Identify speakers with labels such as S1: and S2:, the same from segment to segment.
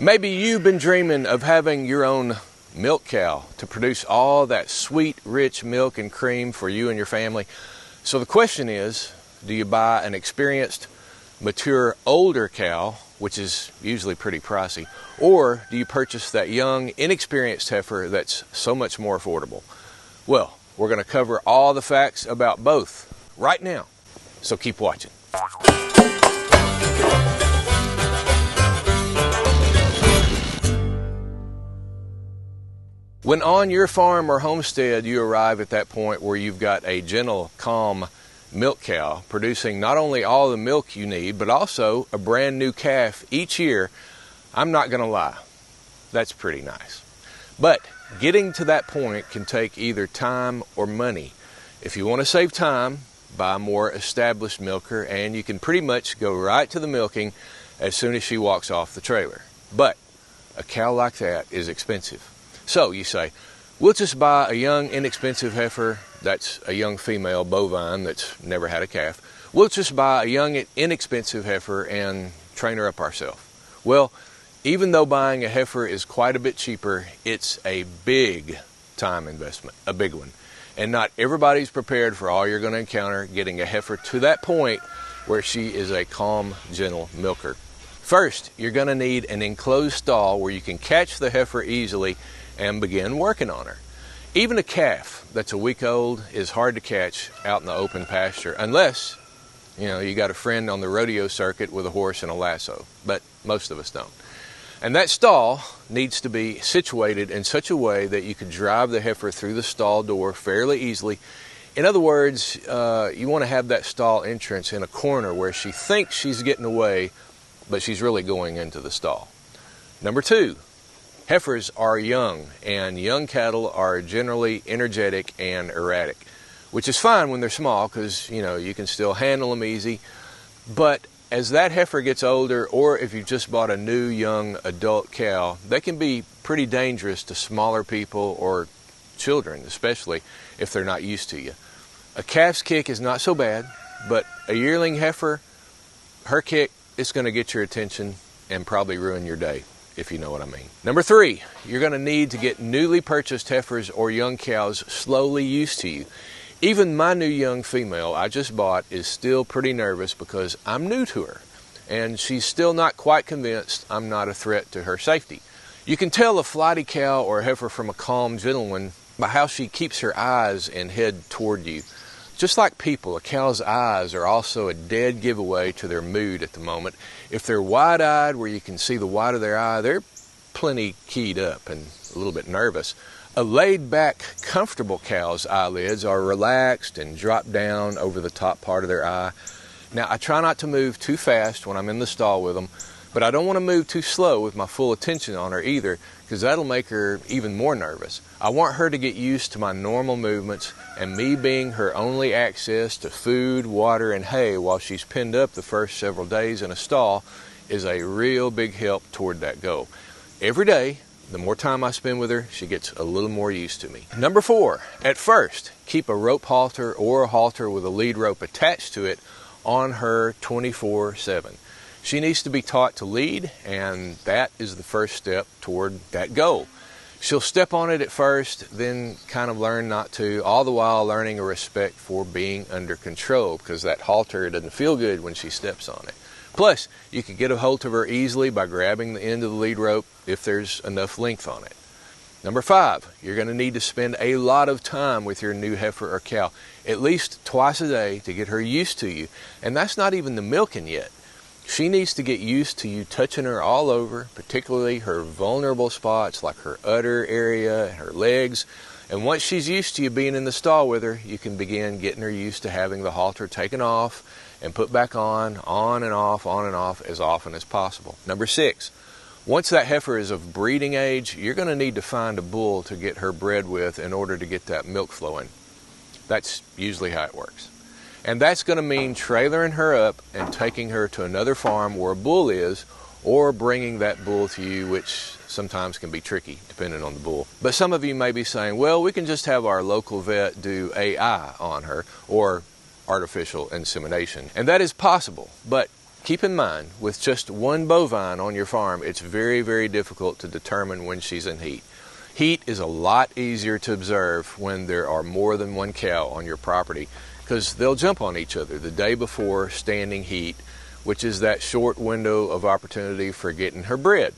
S1: Maybe you've been dreaming of having your own milk cow to produce all that sweet, rich milk and cream for you and your family. So the question is, do you buy an experienced, mature, older cow, which is usually pretty pricey, or do you purchase that young, inexperienced heifer that's so much more affordable? Well, we're going to cover all the facts about both right now, so keep watching. When on your farm or homestead you arrive at that point where you've got a gentle, calm milk cow producing not only all the milk you need, but also a brand new calf each year, I'm not going to lie, that's pretty nice. But getting to that point can take either time or money. If you want to save time, buy a more established milker and you can pretty much go right to the milking as soon as she walks off the trailer. But a cow like that is expensive. So you say, we'll just buy a young, inexpensive heifer, that's a young female bovine that's never had a calf. We'll just buy a young, inexpensive heifer and train her up ourselves. Well, even though buying a heifer is quite a bit cheaper, it's a big time investment, a big one. And not everybody's prepared for all you're going to encounter getting a heifer to that point where she is a calm, gentle milker. First, you're going to need an enclosed stall where you can catch the heifer easily and begin working on her. Even a calf that's a week old is hard to catch out in the open pasture unless, you got a friend on the rodeo circuit with a horse and a lasso, but most of us don't. And that stall needs to be situated in such a way that you can drive the heifer through the stall door fairly easily. In other words, you want to have that stall entrance in a corner where she thinks she's getting away, but she's really going into the stall. Number two, heifers are young, and young cattle are generally energetic and erratic, which is fine when they're small because, you can still handle them easy. But as that heifer gets older, or if you've just bought a new young adult cow, they can be pretty dangerous to smaller people or children, especially if they're not used to you. A calf's kick is not so bad, but a yearling heifer, her kick is going to get your attention and probably ruin your day, if you know what I mean. Number three, you're going to need to get newly purchased heifers or young cows slowly used to you. Even my new young female I just bought is still pretty nervous because I'm new to her, and she's still not quite convinced I'm not a threat to her safety. You can tell a flighty cow or a heifer from a calm, gentle one by how she keeps her eyes and head toward you. Just like people, a cow's eyes are also a dead giveaway to their mood at the moment. If they're wide-eyed where you can see the white of their eye, they're plenty keyed up and a little bit nervous. A laid-back, comfortable cow's eyelids are relaxed and drop down over the top part of their eye. Now, I try not to move too fast when I'm in the stall with them, but I don't want to move too slow with my full attention on her either, because that'll make her even more nervous. I want her to get used to my normal movements, and me being her only access to food, water, and hay while she's pinned up the first several days in a stall is a real big help toward that goal. Every day, the more time I spend with her, she gets a little more used to me. Number four, at first, keep a rope halter or a halter with a lead rope attached to it on her 24/7. She needs to be taught to lead, and that is the first step toward that goal. She'll step on it at first, then kind of learn not to, all the while learning a respect for being under control, because that halter doesn't feel good when she steps on it. Plus, you can get a hold of her easily by grabbing the end of the lead rope if there's enough length on it. Number five, you're going to need to spend a lot of time with your new heifer or cow, at least twice a day to get her used to you. And that's not even the milking yet. She needs to get used to you touching her all over, particularly her vulnerable spots like her udder area and her legs. And once she's used to you being in the stall with her, you can begin getting her used to having the halter taken off and put back on and off as often as possible. Number six, once that heifer is of breeding age, you're going to need to find a bull to get her bred with in order to get that milk flowing. That's usually how it works. And that's going to mean trailering her up and taking her to another farm where a bull is, or bringing that bull to you, which sometimes can be tricky depending on the bull. But some of you may be saying, well, we can just have our local vet do AI on her, or artificial insemination. And that is possible, but keep in mind, with just one bovine on your farm, it's very, very difficult to determine when she's in heat. Heat is a lot easier to observe when there are more than one cow on your property, because they'll jump on each other the day before standing heat, which is that short window of opportunity for getting her bred.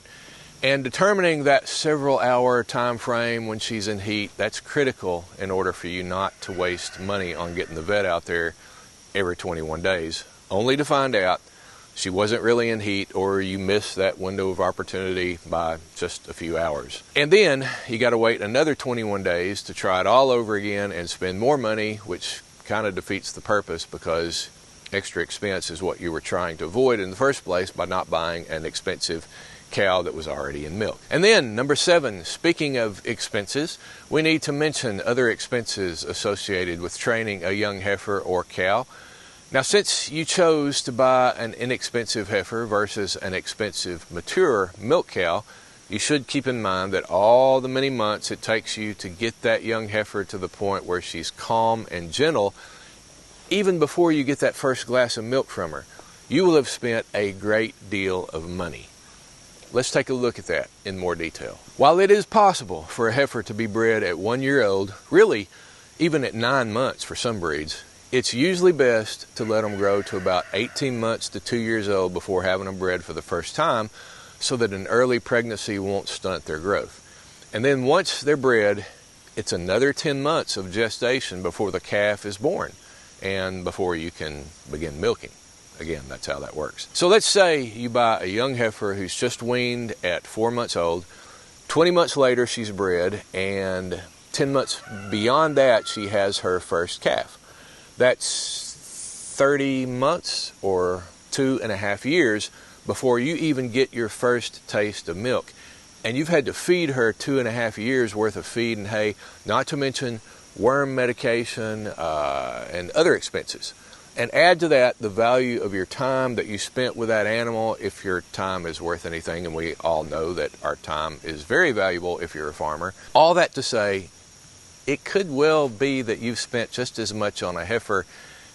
S1: And determining that several hour time frame when she's in heat, that's critical in order for you not to waste money on getting the vet out there every 21 days, only to find out she wasn't really in heat, or you missed that window of opportunity by just a few hours. And then you got to wait another 21 days to try it all over again and spend more money, which kind of defeats the purpose, because extra expense is what you were trying to avoid in the first place by not buying an expensive cow that was already in milk. And then number 7, speaking of expenses, we need to mention other expenses associated with training a young heifer or cow. Now, since you chose to buy an inexpensive heifer versus an expensive mature milk cow, you should keep in mind that all the many months it takes you to get that young heifer to the point where she's calm and gentle, even before you get that first glass of milk from her, you will have spent a great deal of money. Let's take a look at that in more detail. While it is possible for a heifer to be bred at 1 year old, really even at 9 months for some breeds, it's usually best to let them grow to about 18 months to 2 years old before having them bred for the first time, so that an early pregnancy won't stunt their growth. And then once they're bred, it's another 10 months of gestation before the calf is born and before you can begin milking. Again, that's how that works. So let's say you buy a young heifer who's just weaned at 4 months old. 20 months later, she's bred, and 10 months beyond that, she has her first calf. That's 30 months or 2.5 years before you even get your first taste of milk. And you've had to feed her 2.5 years worth of feed and hay, not to mention worm medication and other expenses. And add to that the value of your time that you spent with that animal, if your time is worth anything, and we all know that our time is very valuable if you're a farmer. All that to say, it could well be that you've spent just as much on a heifer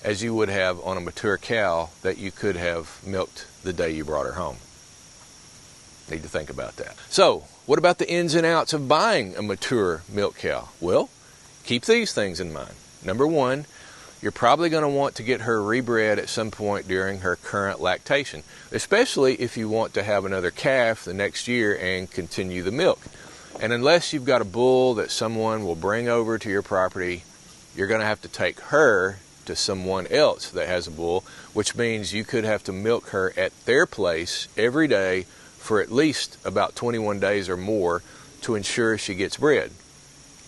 S1: as you would have on a mature cow that you could have milked the day you brought her home. Need to think about that. So, what about the ins and outs of buying a mature milk cow? Well, keep these things in mind. Number 1, you're probably going to want to get her rebred at some point during her current lactation, especially if you want to have another calf the next year and continue the milk. And unless you've got a bull that someone will bring over to your property, you're going to have to take her to someone else that has a bull, which means you could have to milk her at their place every day for at least about 21 days or more to ensure she gets bred.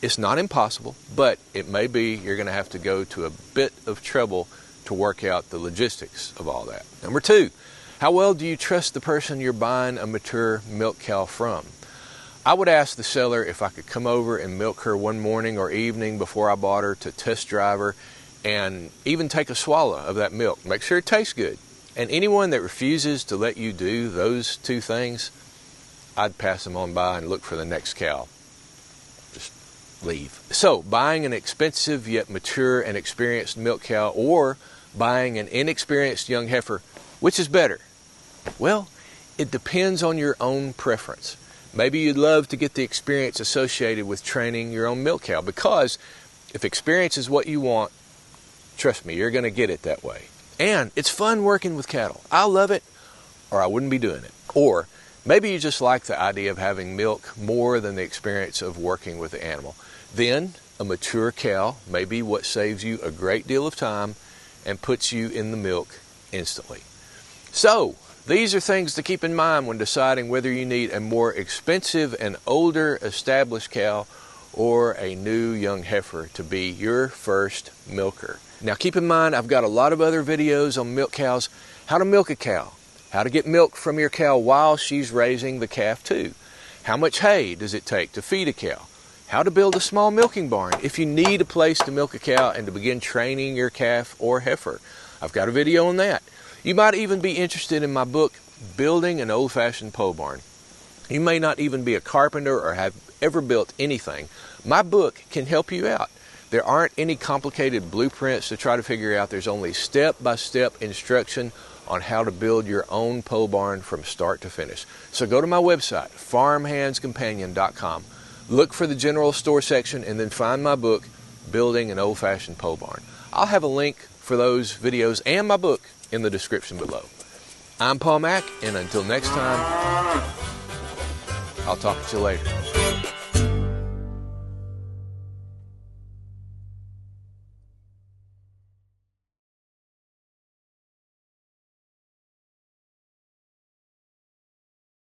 S1: It's not impossible, but it may be you're going to have to go to a bit of trouble to work out the logistics of all that. Number 2, how well do you trust the person you're buying a mature milk cow from? I would ask the seller if I could come over and milk her one morning or evening before I bought her to test drive her and even take a swallow of that milk. Make sure it tastes good. And anyone that refuses to let you do those 2 things, I'd pass them on by and look for the next cow. Just leave. So, buying an expensive yet mature and experienced milk cow or buying an inexperienced young heifer, which is better? Well, it depends on your own preference. Maybe you'd love to get the experience associated with training your own milk cow, because if experience is what you want, trust me, you're going to get it that way. And it's fun working with cattle. I love it, or I wouldn't be doing it. Or maybe you just like the idea of having milk more than the experience of working with the animal. Then a mature cow may be what saves you a great deal of time and puts you in the milk instantly. So, these are things to keep in mind when deciding whether you need a more expensive and older established cow or a new young heifer to be your first milker. Now keep in mind, I've got a lot of other videos on milk cows, how to milk a cow, how to get milk from your cow while she's raising the calf too, how much hay does it take to feed a cow, how to build a small milking barn if you need a place to milk a cow and to begin training your calf or heifer. I've got a video on that. You might even be interested in my book, Building an Old-Fashioned Pole Barn. You may not even be a carpenter or have ever built anything. My book can help you out. There aren't any complicated blueprints to try to figure out. There's only step-by-step instruction on how to build your own pole barn from start to finish. So go to my website, farmhandscompanion.com. Look for the general store section and then find my book, Building an Old-Fashioned Pole Barn. I'll have a link for those videos and my book in the description below. I'm Paul Mack, and until next time, I'll talk to you later.